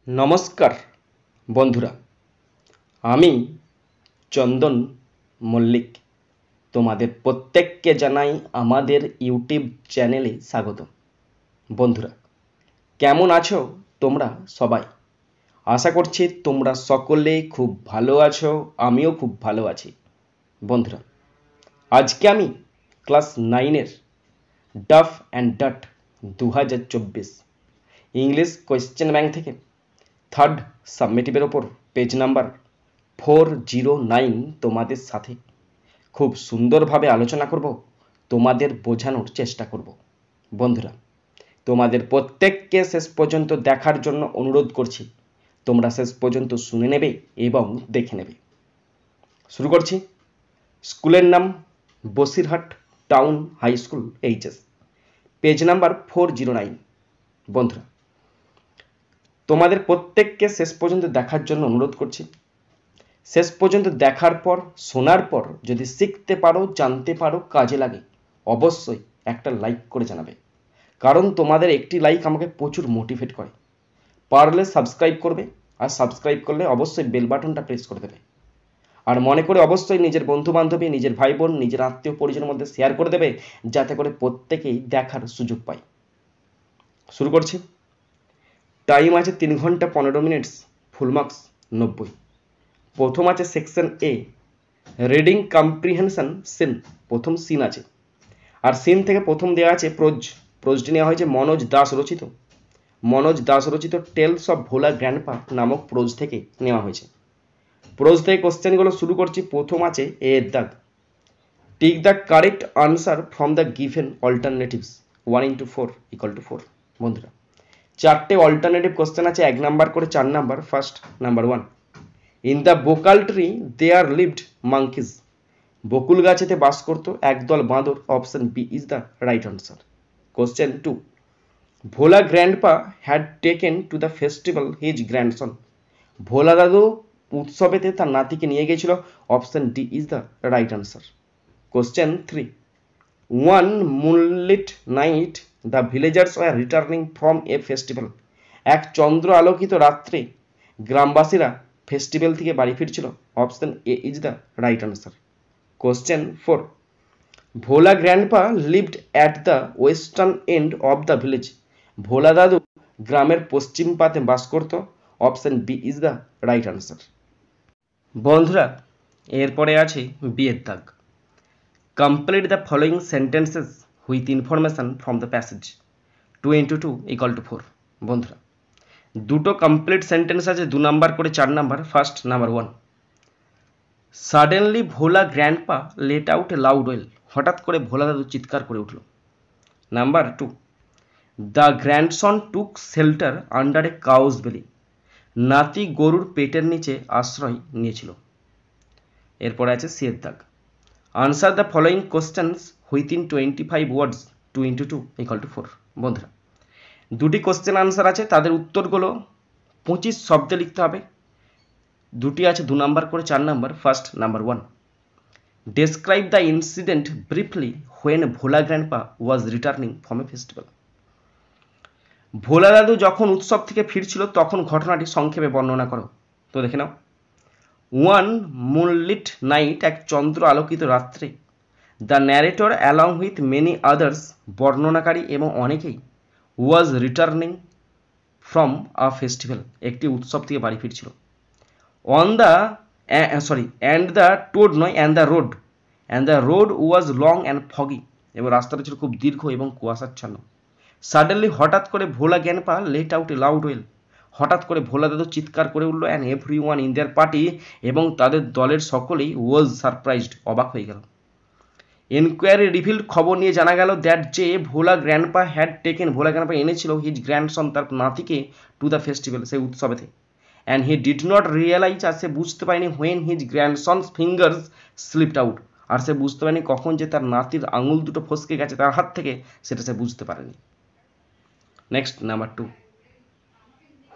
নমস্কার বন্ধুরা, আমি চন্দন মল্লিক তোমাদের প্রত্যেককে জানাই আমাদের ইউটিউব চ্যানেলে স্বাগত। বন্ধুরা, কেমন আছো তোমরা সবাই? আশা করছি তোমরা সকলে খুব ভালো আছো, আমিও খুব ভালো আছি। বন্ধুরা, আজকে আমি ক্লাস 9-এর Duff and Dutt 2024 English question bank থেকে থার্ড সাবমিটিভের ওপর পেজ নাম্বার 409 তোমাদের সাথে খুব সুন্দরভাবে আলোচনা করব, তোমাদের বোঝানোর চেষ্টা করব। বন্ধুরা, তোমাদের প্রত্যেককে শেষ পর্যন্ত দেখার জন্য অনুরোধ করছি। তোমরা শেষ পর্যন্ত শুনে নেবে এবং দেখে নেবে। শুরু করছি। স্কুলের নাম Basirhat town high school HS, page number 409। বন্ধুরা, তোমাদের প্রত্যেককে শেষ পর্যন্ত দেখার জন্য অনুরোধ করছি। শেষ পর্যন্ত দেখার পর, শোনার পর যদি শিখতে পারো, জানতে পারো, কাজে লাগে, অবশ্যই একটা লাইক করে জানাবে। কারণ তোমাদের একটি লাইক আমাকে প্রচুর মোটিভেট করে। পারলে সাবস্ক্রাইব করবে, আর সাবস্ক্রাইব করলে অবশ্যই বেল বাটনটা প্রেস করে দেবে। আর মনে করে অবশ্যই নিজের বন্ধু বান্ধবী, নিজের ভাই বোন, নিজের আত্মীয় পরিজনের মধ্যে শেয়ার করে দেবে, যাতে করে প্রত্যেকেই দেখার সুযোগ পায়। শুরু করছি। টাইম আছে 3 ঘন্টা 15 মিনিটস, ফুল মার্কস 90। প্রথম আছে সেকশন এ, রিডিং কম্প্রিহেনশন সিন। প্রথম সিন আছে, আর সিন থেকে প্রথম দেওয়া আছে প্রোজ। প্রোজটি নেওয়া হয়েছে মনোজ দাস রচিত টেলস অফ ভোলা গ্র্যান্ডপা নামক প্রোজ থেকে নেওয়া হয়েছে। প্রোজ থেকে কোশ্চেনগুলো শুরু করছি। প্রথম আছে এ এর দাগ। Tick the correct answer from the given alternatives 1 into 4 = 4। বন্ধুরা, চারটে অল্টারনেটিভ কোশ্চেন আছে, 1 নাম্বার করে 4 number. First, number 1, in the bakul tree there lived monkeys. বকুল গাছেতে বাস করতো একদল বাঁদর। Option B is the right answer. Question 2, Bhola grandpa had taken to the festival his grandson. Bhola দাদু উৎসবেতে তার নাতিকে নিয়ে গেছিল। Option D is the right answer. Question 3, one moonlit night the villagers were returning from a festival. এক চন্দ্র আলোকিত রাত্রে গ্রামবাসীরা ফেস্টিভ্যাল থেকে বাড়ি ফিরছিল। Option A is the right answer. Question 4, Bhola grandpa lived at the western end of the village. Bhola দাদু গ্রামের পশ্চিম পাতে বাস করত। Option B is the right answer. বন্ধুরা, এরপরে আছে বি এর দাগ। Complete the following sentences with information from the passage 2 into 2 = 4। বন্ধুরা, দুটো কমপ্লিট সেন্টেন্স আছে, 2 নাম্বার করে 4 number. First, number 1, suddenly Bhola grandpa let out a loud wail. হঠাৎ করে ভোলা দাদু চিৎকার করে উঠল। Number 2, the grandson took shelter under a cow's belly. নাতি গরুর পেটের নিচে আশ্রয় নিয়েছিল। এরপরে আছে সি এর দাগ। Answer the following questions within 25 words 2 into 2 = 4। বন্ধুরা, দুটি কোশ্চেন আনসার আছে, তাদের উত্তরগুলো 25 শব্দে লিখতে হবে। দুটি আছে 2 নাম্বার করে 4 number. First, number 1, describe the incident briefly when Bhola grandpa was returning from a festival. Bhola দাদু যখন উৎসব থেকে ফিরছিল তখন ঘটনাটি সংক্ষেপে বর্ণনা করো। তো দেখে নাও। ওয়ান মুনলিট নাইট, এক চন্দ্র আলোকিত রাত্রে। The narrator along with many others, বর্ণনাকারী এবং অনেকেই। ওয়াজ রিটার্নিং ফ্রম আ ফেস্টিভ্যাল, একটি উৎসব থেকে বাড়ি ফিরছিল। And the road was long and foggy, এবং রাস্তাটা ছিল খুব দীর্ঘ এবং কুয়াশাচ্ছন্ন। সাডেনলি, হঠাৎ করে Bhola grandpa let out a loud wail, হঠাৎ করে ভোলা দাদু চিৎকার করে উঠল। And everyone in their party, এবং তাদের দলের সকলেই ওয়াজ সারপ্রাইজড, অবাক হয়ে গেল। এনকোয়ারি রিভিল্ড, খবর নিয়ে জানা গেল, দ্যাট যে Bhola grandpa had taken, Bhola grandpa এনেছিল হিজ গ্র্যান্ডসন, তার নাতিকে, টু দ্য ফেস্টিভ্যাল, সেই উৎসবেতে। And he did not realise, আর সে বুঝতে পারেনি, when his grandson's fingers slipped out, আর সে বুঝতে পারেনি কখন যে তার নাতির আঙুল দুটো ফসকে গেছে তার হাত থেকে, সেটা সে বুঝতে পারেনি। Next, number 2,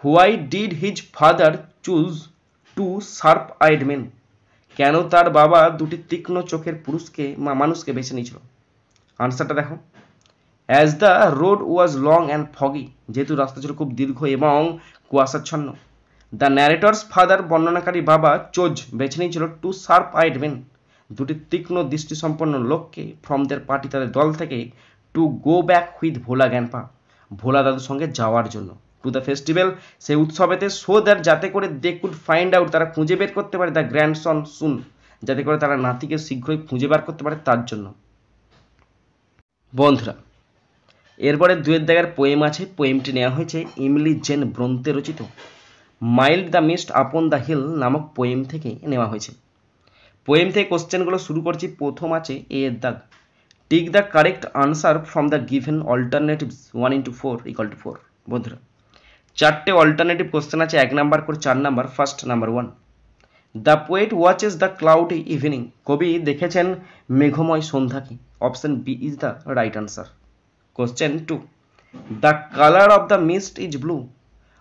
why did his father choose 2 sharp eyed men. কেন তার বাবা দুটি তীক্ষ্ণ চোখের মানুষকে বেছে নিয়েছিল। আনসারটা দেখো। As the road was long and foggy, যেহেতু রাস্তা ছিল খুব দীর্ঘ এবং কুয়াশাচ্ছন্ন। দ্য ন্যারেটরস ফাদার বর্ণনাকারী বাবা চোজ বেছে নিয়েছিল টু শার্প আইড মেন, দুটি তীক্ষ্ণ দৃষ্টিসম্পন্ন লোককে ফ্রম দের পার্টি, তাদের দল থেকে, টু গো ব্যাক উইথ ভোলা গ্যানপা, ভোলা দাদুর সঙ্গে যাওয়ার জন্য, টু দ্য ফেস্টিভ্যাল, সেই উৎসবেতে, সো দ্যাট, যাতে করে দে কুড ফাইন্ড আউট, তারা খুঁজে বের করতে পারে, দ্য গ্র্যান্ডসন সুন, যাতে করে তারা নাতিকে শীঘ্রই খুঁজে বার করতে পারে তার জন্য। বন্ধুরা, এরপরে 2 দাগের পোয়েম আছে। পোয়েমটি নেওয়া হয়েছে ইমলি জেন ব্রন্তে রচিত mild the mist upon the hill নামক পোয়েম থেকে নেওয়া হয়েছে। পোয়েম থেকে কোশ্চেনগুলো শুরু করছি। প্রথম আছে এ এর দাগ, tick the correct answer from the given alternatives 1 into 4 = 4। বন্ধুরা, 4টে অল্টারনেটিভ কোশ্চেন আছে, 1 নাম্বার করে 4 number. First number 1, the poet watches the cloudy evening, কবি দেখেছেন মেঘময় সন্ধ্যাকে। Option B is the right answer. Question 2, the colour of the mist is blue,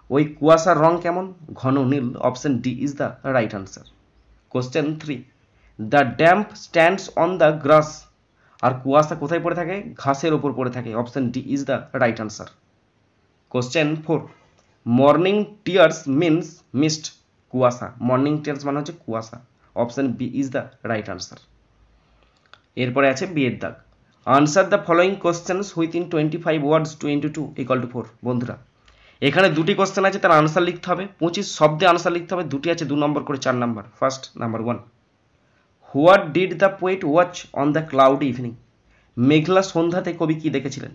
ওই কুয়াশার রং কেমন? ঘন নীল। Option D is the right answer. Question 3, the damp stands on the grass, আর কুয়াশা কোথায় পড়ে থাকে? ঘাসের ওপর পড়ে থাকে। Option D is the right answer. Question 4, morning tears means mist, কুয়াশা। মর্নিং টিয়ার্স মানে হচ্ছে কুয়াশা। Option B is the right answer. এরপরে আছে বি এর দাগ, answer the following questions within 25 words 2 into 2 = 4। বন্ধুরা, এখানে দুটি কোশ্চেন আছে, তার আনসার লিখতে হবে। 25 শব্দে আনসার লিখতে হবে। দুটি আছে 2 নম্বর করে 4 number. First number 1, what did the poet watch on the cloudy evening, মেঘলা সন্ধ্যাতে কবি কি দেখেছিলেন?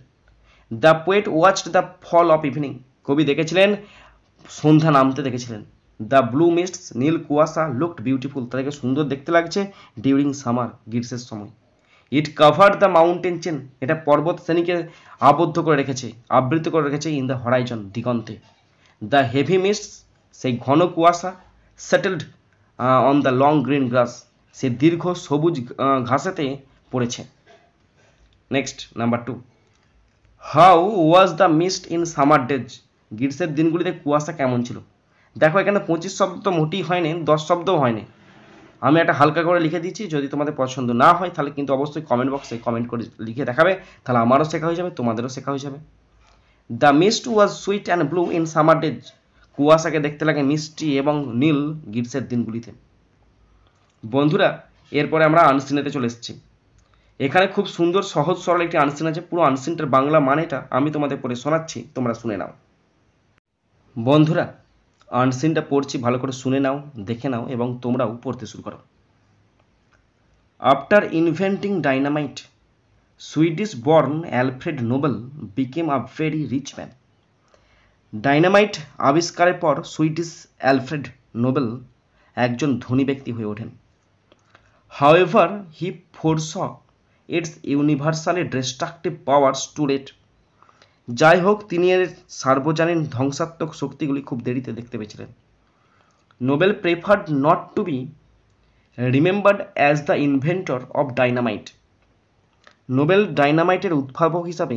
The poet watched the fall of evening, কবি দেখেছিলেন সন্ধ্যা নামতে দেখেছিলেন। দ্য ব্লু মিস্টস, নীল কুয়াশা, লুকড বিউটিফুল, তাদেরকে সুন্দর দেখতে লাগছে ডিউরিং সামার, গ্রীষ্মের সময়। It covered the mountain chain, এটা পর্বত শ্রেণীকে আবদ্ধ করে রেখেছে, আবৃত করে রেখেছে। ইন দ্য হরাইজন, দিগন্তে। দ্য হেভি মিস্টস, সেই ঘন কুয়াশা, settled on the long green grass, সে দীর্ঘ সবুজ ঘাসেতে পড়েছে। Next number 2, how was the mist in summer days, গ্রীষ্মের দিনগুলিতে কুয়াশা কেমন ছিল? দেখো, এখানে 25 শব্দ তো মোটেই হয়নি, 10 শব্দও হয়নি। আমি একটা হালকা করে লিখে দিচ্ছি। যদি তোমাদের পছন্দ না হয় তাহলে কিন্তু অবশ্যই কমেন্ট বক্সে কমেন্ট করে লিখে দেখাবে, তাহলে আমারও শেখা হয়ে যাবে, তোমাদেরও শেখা হয়ে যাবে। The mist was sweet and blue in summer days, কুয়াশাকে দেখতে লাগে মিষ্টি এবং নীল গ্রীষ্মের দিনগুলিতে। বন্ধুরা, এরপরে আমরা আনসিনেতে চলে এসেছি। এখানে খুব সুন্দর সহজ সরল একটি আনসিন আছে। পুরো আনসিনটার বাংলা মানেটা আমি তোমাদের পরে শোনাচ্ছি, তোমরা শুনে নাও। বন্ধুরা, আনসিনটা পড়ছি, ভালো করে শুনে নাও, দেখে নাও এবং তোমরাও পড়তে শুরু করো। আফটার ইনভেন্টিং ডাইনামাইট, সুইডিশ বর্ন Alfred Nobel became a very rich man. Dynamite আবিষ্কারের পর সুইডিশ অ্যালফ্রেড নোবেল একজন ধনী ব্যক্তি হয়ে ওঠেন। However he foresaw its universally destructive powers too late, যাই হোক তিনি এর সার্বজনীন ধ্বংসাত্মক শক্তিগুলি খুব দেরিতে দেখতে পেয়েছিলেন। Nobel preferred not to be remembered as the inventor of dynamite, Nobel ডাইনামাইটের উদ্ভাবক হিসাবে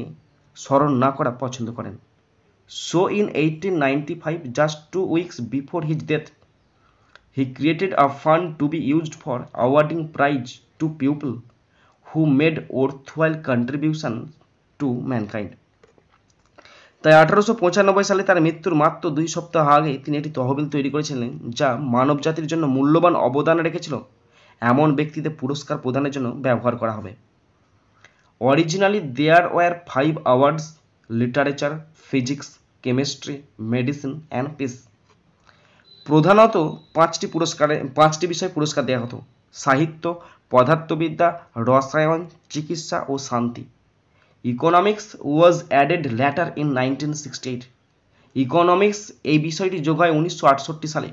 স্মরণ না করা পছন্দ করেন। So in 1895, just 2 weeks before his death, he created a fund to be used for awarding prize to people who made worthwhile contribution to mankind. তাই 1895 সালে তার মৃত্যুর মাত্র 2 সপ্তাহ আগে তিনি একটি তহবিল তৈরি করেছিলেন, যা মানব জাতির জন্য মূল্যবান অবদান রেখেছিল এমন ব্যক্তিদের পুরস্কার প্রদানের জন্য ব্যবহার করা হবে। Originally there were 5 awards, literature, physics, chemistry, medicine and peace. প্রধানত 5টি বিষয়ে পুরস্কার দেওয়া হতো: সাহিত্য, পদার্থবিদ্যা, রসায়ন, চিকিৎসা ও শান্তি। Economics was added later in 1968, economics এই বিষয়টি যোগ হয় 1968 সালে,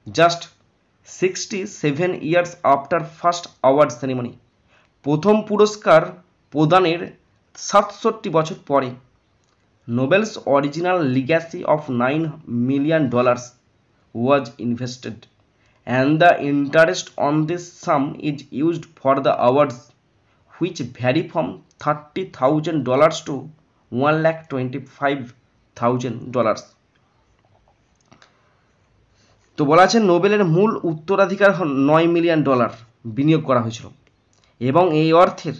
just 67 years after first award ceremony, প্রথম পুরস্কার প্রদানের 67 বছর পরে। Nobel's original legacy of $9 million was invested, and the interest on this sum is used for the awards, which vary from $30,000 to $125,000. তো বলা আছে নোবেলের মূল উত্তরাধিকার $9 মিলিয়ন বিনিয়োগ করা হয়েছিল এবং এই অর্থের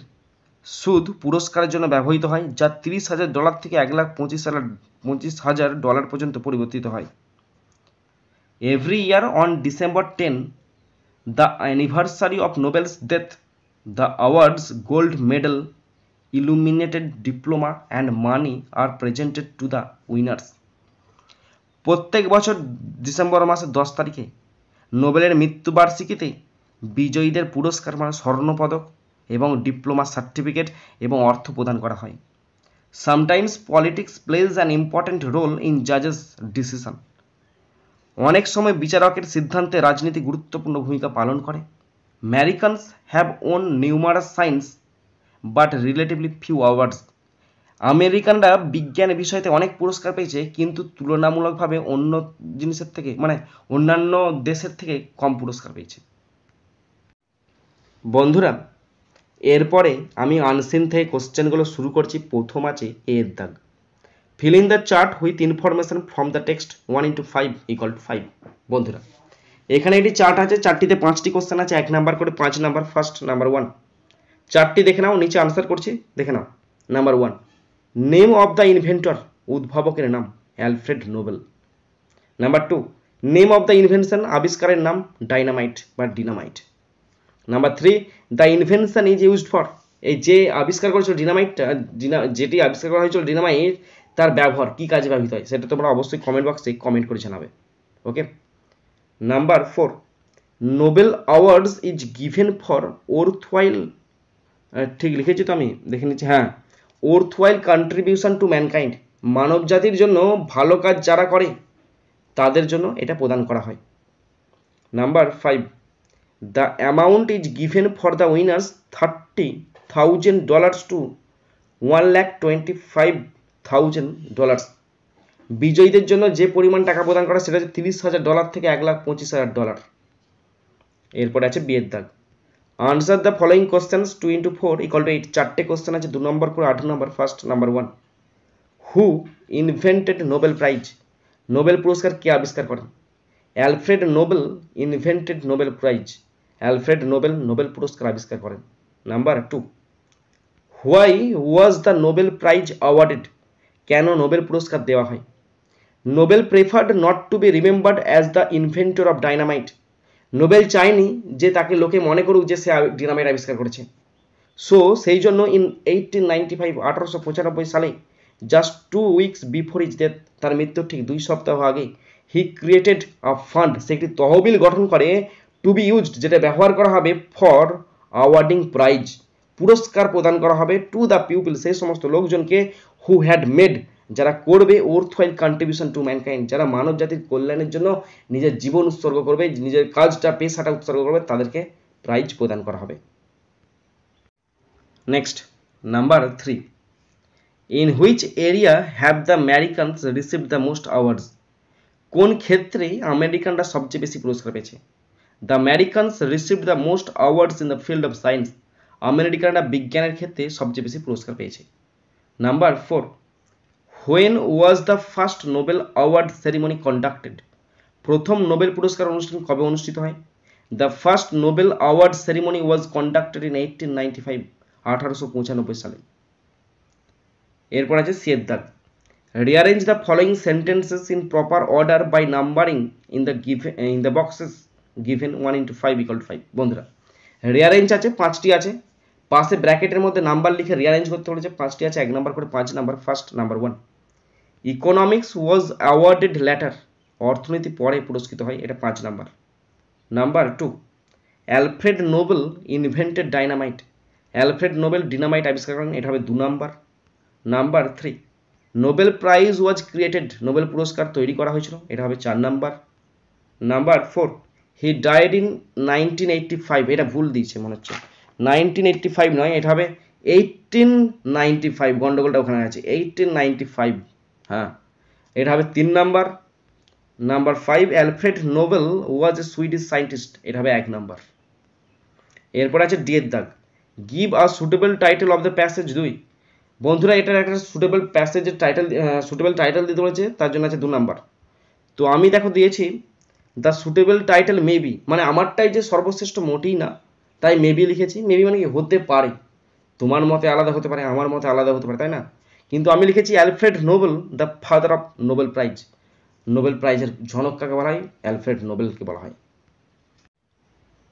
সুদ পুরস্কারের জন্য ব্যবহৃত হয়, যা $30,000 থেকে $1,25,000 পর্যন্ত পরিবর্তিত হয়। Every year on December 10, the anniversary of Nobel's death, the award's gold medal, illuminated diploma and money are presented to the winners. প্রত্যেক বছর ডিসেম্বর মাসের 10 তারিখে নোবেলের মৃত্যুবার্ষিকীতে বিজয়ীদের পুরস্কার মানে স্বর্ণপদক এবং ডিপ্লোমা সার্টিফিকেট এবং অর্থ প্রদান করা হয়। Sometimes politics plays an important role in জাজেস ডিসিশন। অনেক সময় বিচারকের সিদ্ধান্তে রাজনীতি গুরুত্বপূর্ণ ভূমিকা পালন করে। Americans have won numerous science but relatively few awards. আমেরিকানরা বিজ্ঞান বিষয়তে অনেক পুরস্কার পেয়েছে, কিন্তু তুলনামূলকভাবে অন্য জিনিসের থেকে মানে অন্যান্য দেশের থেকে কম পুরস্কার পেয়েছে। বন্ধুরা, এরপরে আমি আনসিন থেকে কোশ্চেনগুলো শুরু করছি। প্রথম আছে এর দাগ। Fill in the chart with information from the text 1 × 5 = 5। বন্ধুরা, এখানে একটি চার্ট আছে, চারটিতে 5টি কোশ্চেন আছে, 1 নাম্বার করে 5 নাম্বার। ফার্স্ট নাম্বার 1, চারটি দেখে নাও, নিচে আনসার করছি, দেখে নাও। Number 1, name of the inventor, উদ্ভাবকের নাম Alfred Nobel. Number 2, name of the invention, আবিষ্কারের নাম ডাইনামাইট বা dynamite. Number 3, the invention is used for, এই যে আবিষ্কার করেছিল ডিনামাইট, যেটি আবিষ্কার করা হয়েছিল ডিনামাইট, তার ব্যবহার কি কাজে ব্যবহৃত হয় সেটা তোমরা অবশ্যই কমেন্ট বক্সে কমেন্ট করে জানাবে। Okay. Number 4, Nobel awards is given for worthwhile, ঠিক লিখেছি তো আমি, দেখে নিচ্ছি, হ্যাঁ, ওর্থওয়াইল কন্ট্রিবিউশন টু ম্যানকাইন্ড, মানব জাতির জন্য ভালো কাজ যারা করে তাদের জন্য এটা প্রদান করা হয়। Number 5, the amount is given for the winners $30,000 to $1,25,000। বিজয়ীদের জন্য যে পরিমাণ টাকা প্রদান করা সেটা হচ্ছে $30,000 থেকে $1,25,000। এরপরে আছে বিয়ের দাগ। Answer the following questions 2 × 4 = 8। চারটে কোশ্চেন আছে, 2 নম্বর করে 8 number. First number 1, who invented Nobel prize, Nobel পুরস্কার কে আবিষ্কার করেন? Alfred Nobel invented Nobel prize, Alfred Nobel Nobel পুরস্কার আবিষ্কার করেন। Number 2, why was the Nobel prize awarded, কেন নোবেল পুরস্কার দেওয়া হয়? Nobel preferred not to be remembered as the inventor of dynamite, Nobel চায়নি যে তাকে লোকে মনে করুক যে সে ডিনামাইট আবিষ্কার করেছে। সো সেই জন্য ইন 1895 সালে, just 2 weeks before his death, তার মৃত্যুর ঠিক 2 সপ্তাহ আগে, হি ক্রিয়েটেড আ ফান্ড, সে একটি তহবিল গঠন করে, টু বি ইউজড, যেটা ব্যবহার করা হবে, ফর অ্যাওয়ার্ডিং প্রাইজ, পুরস্কার প্রদান করা হবে, টু দ্য পিপল, সেই সমস্ত লোকজনকে, হু হ্যাড মেড, যারা করবে, ওর্থওয়াইল কন্ট্রিবিউশন টু ম্যানকাইন্ড, যারা মানব জাতির কল্যাণের জন্য নিজের জীবন উৎসর্গ করবে, নিজের কাজটা পেশাটা উৎসর্গ করবে, তাদেরকে প্রাইজ প্রদান করা হবে। Next number 3, in which area have the Americans received the most awards, কোন ক্ষেত্রে আমেরিকানরা সবচেয়ে বেশি পুরস্কার পেয়েছে? The Americans received the most awards in the field of science, আমেরিকানরা বিজ্ঞানের ক্ষেত্রে সবচেয়ে বেশি পুরস্কার পেয়েছে। Number 4, when was the first Nobel award ceremony conducted, প্রথম নোবেল পুরস্কার অনুষ্ঠান কবে অনুষ্ঠিত হয়? The first Nobel award ceremony was conducted in 1895 সালে। এরপর আছে সিয়ের দাগ। Rearrange the following sentences in proper order by numbering in the boxes given 1 × 5 = 5। বন্ধুরা, রিয়ারেঞ্জ আছে, 5টি আছে, পাশে ব্র্যাকেটের মধ্যে নাম্বার লিখে রিয়ারেঞ্জ করতে বলেছে, 5টি আছে, 1 নাম্বার করে 5 number. First number 1, economics was awarded later, অর্থনীতি পরে পুরস্কৃত হয়, এটা 5 number. Number 2, Alfred Nobel invented dynamite, Alfred Nobel dynamite আবিষ্কার করেন, এটা হবে 2 number. Number 3, Nobel prize was created, Nobel পুরস্কার তৈরি করা হয়েছিল, এটা হবে 4 number. Number 4, he died in 1985, এটা ভুল দিয়েছে মনে হচ্ছে, 1985 নয়, এটা হবে 1895, গন্ডগোলটা ওখানে আছে, 1895, হ্যাঁ, এটা হবে 3 নাম্বার। নাম্বার 5, অ্যালফ্রেড নোবেল ওয়াজ এ সুইডিশ সায়েন্টিস্ট, এটা হবে 1 নাম্বার। এরপর আছে ডি এর দাগ। Give a suitable title of the passage 2। বন্ধুরা, এটার একটা সুটেবল প্যাসেজের টাইটেল, সুটেবল টাইটেল দিতে বলেছে, তার জন্য আছে 2 নাম্বার। তো আমি দেখো দিয়েছি দ্য সুটেবল টাইটেল মেবি, মানে আমারটাই যে সর্বশ্রেষ্ঠ মোটেই না, তাই মেবি লিখেছি। মেবি মানে কি হতে পারে, তোমার মতে আলাদা হতে পারে, আমার মতে আলাদা হতে পারে, তাই না? কিন্তু আমি লিখেছি Alfred Nobel, the father of Nobel prize. Nobel প্রাইজের জনক কাকে বলা হয়? অ্যালফ্রেড নোবেলকে বলা হয়।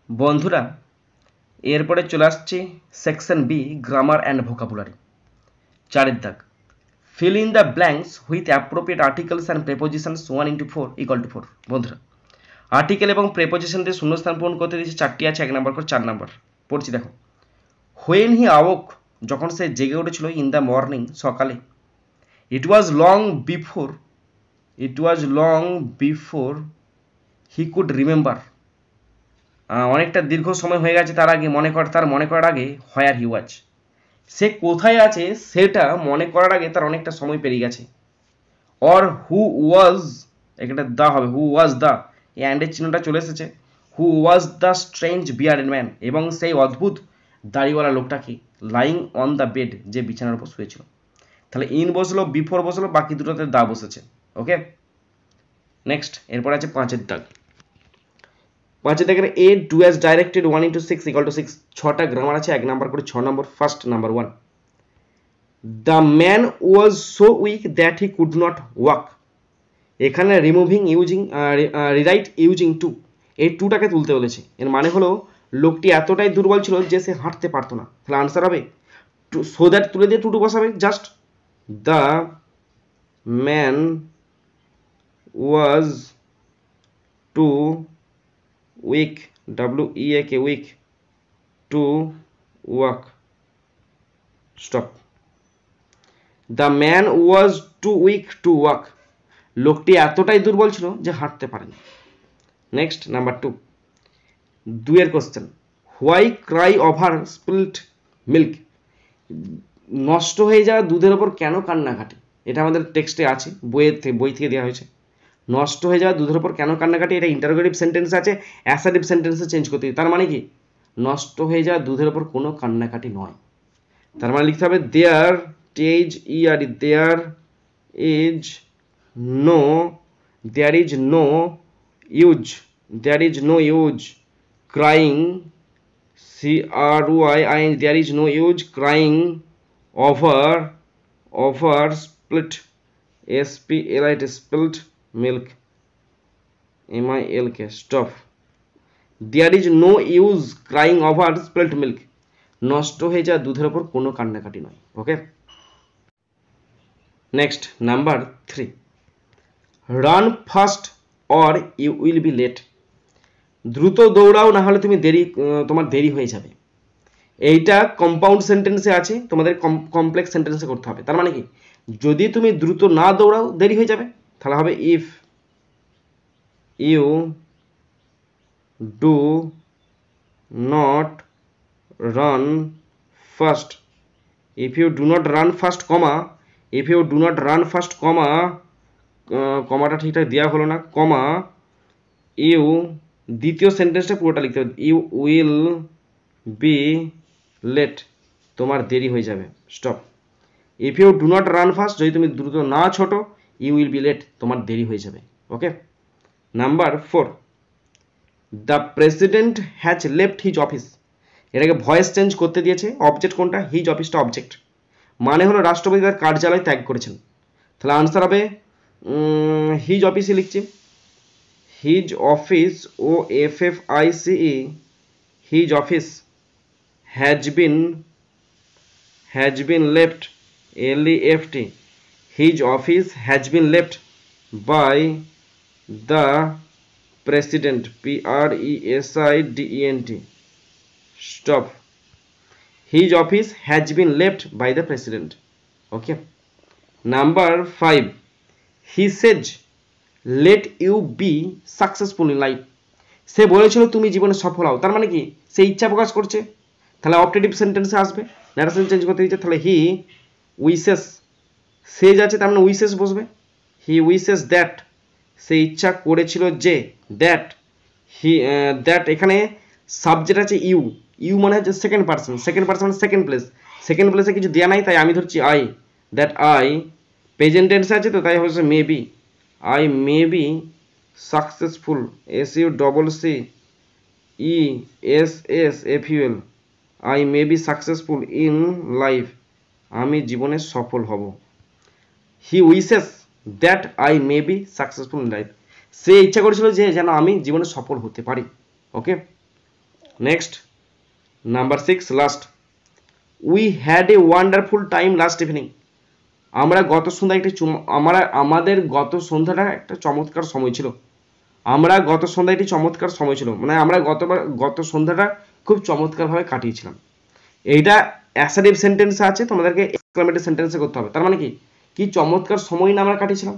বন্ধুরা, এরপরে চলে আসছে section B, grammar and vocabulary. 4 দাগ, fill in the blanks with appropriate articles and prepositions 1 into 4 equal to 4। বন্ধুরা, আর্টিকেল এবং প্রেপোজিশন দিয়ে শূন্যস্থান পূরণ করতে দিয়েছে 4টি আছে, 1 নম্বর করে 4 নম্বর পড়ছি দেখো। when he awoke, যখন সে জেগে উঠেছিল, in the morning, সকালে, it was long before he could remember, অনেকটা দীর্ঘ সময় হয়ে গেছে তার মনে করার আগে where he was, সে কোথায় আছে সেটা মনে করার আগে তার অনেকটা সময় পেরিয়ে গেছে। অর হু ওয়াজ, এখানে দা হবে, হু ওয়াজ দা, এই অ্যান্ডের চিহ্নটা চলে এসেছে। Who was the strange bearded man, এবং সেই অদ্ভুত দাড়িওয়ালা লোকটা কি, লাইং অন দ্য বেড, যে বিছানার উপর শুয়েছিল। তাহলে ইন বসলো, বিফোর বসলো, বাকি দুটোতে দা বসেছে। ওকে, নেক্সট এরপর আছে 5 দাগ। 5 দাগের এ do as directed 1 into 6 equal to 6। 6টা গ্রামার আছে, 1 নাম্বার করে 6 number. First number 1, the man was so weak that he could not walk. এখানে removing using rewrite using too, এই টুটাকে তুলতে বলেছে। এর মানে হলো লোকটি এতটাই দুর্বল ছিল যে সে হাঁটতে পারতো না। তাহলে আনসার হবে সো দ্যাট তুলে দিয়ে টু বসাবে জাস্ট। The man was too weak, WEAK, weak, to walk. Stop. The man was too weak to walk, লোকটি এতটাই দুর্বল ছিল যে হাঁটতে পারেনি। Next number 2, 2 question, why cry over spilled milk, নষ্ট হয়ে যাওয়া দুধের ওপর কেন কান্নাকাটি। এটা আমাদের টেক্সটে আছে, বই থেকে দেওয়া হয়েছে। নষ্ট হয়ে যাওয়া দুধের ওপর কেন কান্নাকাটি, এটা ইন্টারোগেটিভ সেন্টেন্স আছে, অ্যাসার্টিভ সেন্টেন্সে চেঞ্জ করতে হবে। তার মানে কি, নষ্ট হয়ে যাওয়া দুধের ওপর কোনো কান্নাকাটি নয়। তার মানে লিখতে হবে there, THERE, there is no, there is no use, crying, CRYING, there is no use crying over split, SPLIT, spilt milk, MILK. Stop. There is no use crying over spilt milk, নষ্ট হয়ে যাওয়া দুধের ওপর কোনো কান্নাকাটি নয়। Okay, next number 3, run fast or you will be late, দ্রুত দৌড়াও, না হলে তোমার দেরি হয়ে যাবে। এইটা কম্পাউন্ড সেন্টেন্সে আছে, তোমাদের কমপ্লেক্স সেন্টেন্সে করতে হবে। তার মানে কি, যদি তুমি দ্রুত না দৌড়াও দেরি হয়ে যাবে। তাহলে হবে if you do not run fast, if you do not run fast, comma, if you do not run fast, comma, কমাটা ঠিকঠাক দেওয়া হলো না, কমা, ইউ, দ্বিতীয় সেন্টেন্সটা পুরোটা লিখতে হবে, ইউ উইল বি লেট, তোমার দেরি হয়ে যাবে। Stop. If you do not run fast, যদি তুমি দ্রুত না ছোটো, ইউ উইল বি লেট, তোমার দেরি হয়ে যাবে। Okay, number 4, the president has left his office, এটাকে ভয়েস চেঞ্জ করতে দিয়েছে। অবজেক্ট কোনটা, হিজ অফিসটা অবজেক্ট, মানে হলো রাষ্ট্রপতি তার কার্যালয় ত্যাগ করেছেন। তাহলে আনসার হবে হিজ অফিসে লিখছি, his office, OFFICE, his office, has been left, LEFT, his office has been left by the president, PRESIDENT। Stop. His office has been left by the president. Okay, number 5, he says let you be successful in life, সে বলেছিল তুমি জীবনে সফল হও। তার মানে কি, সে ইচ্ছা প্রকাশ করছে। তাহলে অপটেটিভ সেন্টেন্সে আসবে, ন্যারেশন চেঞ্জ করতে দিচ্ছে। তাহলে হি উইসেস, সেজ আছে তার মানে উইসেস বসবে। হি উইসেস দ্যাট, সে ইচ্ছা করেছিল যে, দ্যাট, দ্যাট এখানে সাবজেক্ট আছে ইউ, ইউ মানে হচ্ছে সেকেন্ড পার্সন মানে সেকেন্ড প্লেসে কিছু দেওয়া নাই, তাই আমি ধরছি আই, দ্যাট আই, প্রেজেন্ট টেন্সে আছে তো তাই হচ্ছে may be, I may be successful, SUCCESSFUL, I may be successful in life, আমি জীবনে সফল হব। He wishes that I may be successful in life, সে ইচ্ছা করেছিল যে যেন আমি জীবনে সফল হতে পারি। Okay, next number 6 last, we had a wonderful time last evening, আমরা গত সন্ধ্যায় আমাদের গত সন্ধ্যাটা একটা চমৎকার সময় ছিল। আমরা গত সন্ধ্যায় একটি চমৎকার সময় ছিল, মানে আমরা গত সন্ধ্যাটা খুব চমৎকারভাবে কাটিয়েছিলাম। এইটা অ্যাসার্টিভ সেন্টেন্সে আছে, তোমাদেরকে এক্সক্লেমেটিভ সেন্টেন্সে করতে হবে। তার মানে কি চমৎকার সময় না আমরা কাটিয়েছিলাম,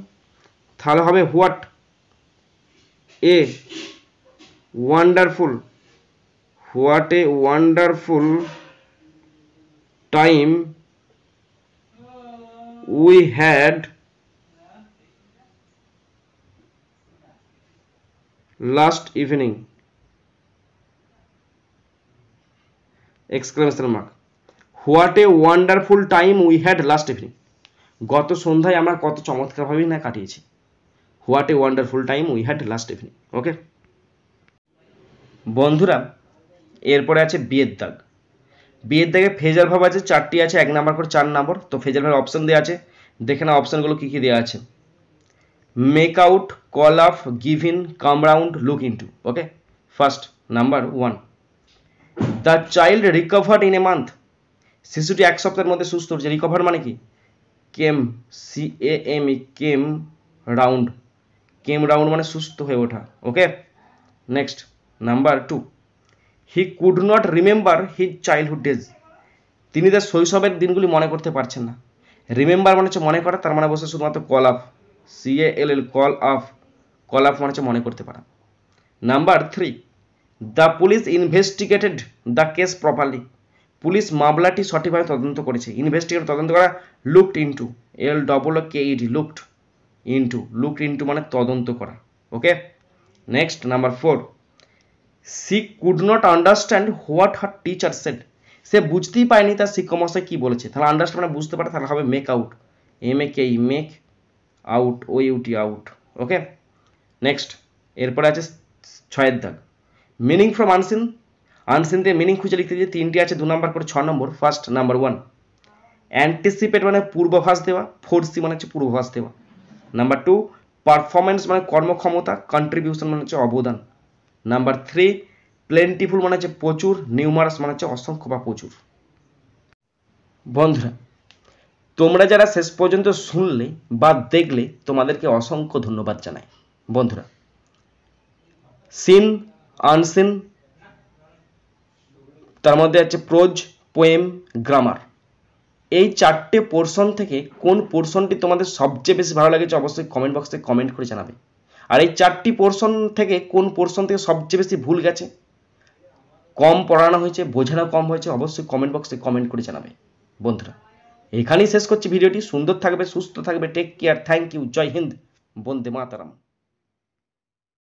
তাহলে হবে what a wonderful time we had last evening, exclamation mark. What a wonderful time we had last evening, গত সন্ধ্যায় আমরা কত চমৎকারভাবেই না কাটিয়েছি। What a wonderful time we had last evening. Okay বন্ধুরা, এরপরে আছে বিয়ের দাগ। বিয়ের দাগে ফেজাল ভাব আছে 4টি আছে, 1 নাম্বার করে 4 নাম্বার। তো ফেজাল ভাবের অপশন দেওয়া আছে, দেখে না অপশনগুলো কী কী দেওয়া আছে। Make out, call off, give in, come round, look into. Okay, first number 1, the child recovered in a month, শিশুটি 1 সপ্তাহের মধ্যে সুস্থ হচ্ছে। রিকভার মানে কি, কেম, CAME, কেম রাউন্ড, মানে সুস্থ হয়ে ওঠা। Okay, next number 2, he could not remember his childhood days, তিনি তার শৈশবের দিনগুলি মনে করতে পারছেন না। রিমেম্বার মানে হচ্ছে মনে করা, তার মানে বসে শুধুমাত্র call off, CALL, call off মানে হচ্ছে মনে করতে পারা। Number 3, the police investigated the case properly, police মামলাটি সঠিকভাবে তদন্ত করেছে। ইনভেস্টিগেট তদন্ত করা, looked into, LOOKED, looked into মানে তদন্ত করা। Okay, next number 4, she could not understand what her teacher said, সে বুঝতেই পায়নি তার শিক্ষকমশাই কি বলেছে। তাহলে আন্ডারস্ট্যান্ড মানে বুঝতে পারে, তাহলে হবে make out, MAKE, make out, OUT, out. Okay, next এরপরে আছে 6 দাগ, মিনিং ফ্রম আনসিন। আনসিনতে মিনিং খুঁজে লিখতে যে 3টি আছে, 2 নাম্বার করে 6 নম্বর। ফার্স্ট নাম্বার 1, অ্যান্টিসিপেট মানে পূর্বাভাস দেওয়া, ফোরসি মানে হচ্ছে পূর্বাভাস দেওয়া। নাম্বার 2, পারফরমেন্স মানে কর্মক্ষমতা, কন্ট্রিবিউশন মানে হচ্ছে অবদান। নাম্বার 3, প্লেন্টিফুল মানে হচ্ছে প্রচুর, নিউমারাস মানে হচ্ছে অসংখ্য বা প্রচুর। বন্ধুরা, তোমরা যারা শেষ পর্যন্ত শুনলে বা দেখলে তোমাদেরকে অসংখ্য ধন্যবাদ জানাই। বন্ধুরা, সিন, আনসিন, তার মধ্যে আছে প্রোজ, পোয়েম, গ্রামার, এই 4টে পোর্শন থেকে কোন পোর্শনটি তোমাদের সবচেয়ে বেশি ভালো লেগেছে অবশ্যই কমেন্ট বক্সে কমেন্ট করে জানাবে। আর এই 4টি পোর্শন থেকে কোন পোর্শন থেকে সবচেয়ে বেশি ভুল গেছে, কম পড়ানো হয়েছে, বোঝানো কম হয়েছে, অবশ্যই কমেন্ট বক্সে কমেন্ট করে জানাবে। বন্ধুরা, এখানেই শেষ করছি ভিডিওটি। সুন্দর থাকবে, সুস্থ থাকবে, টেক কেয়ার, থ্যাংক ইউ, জয় হিন্দ, বন্দে মাতারাম।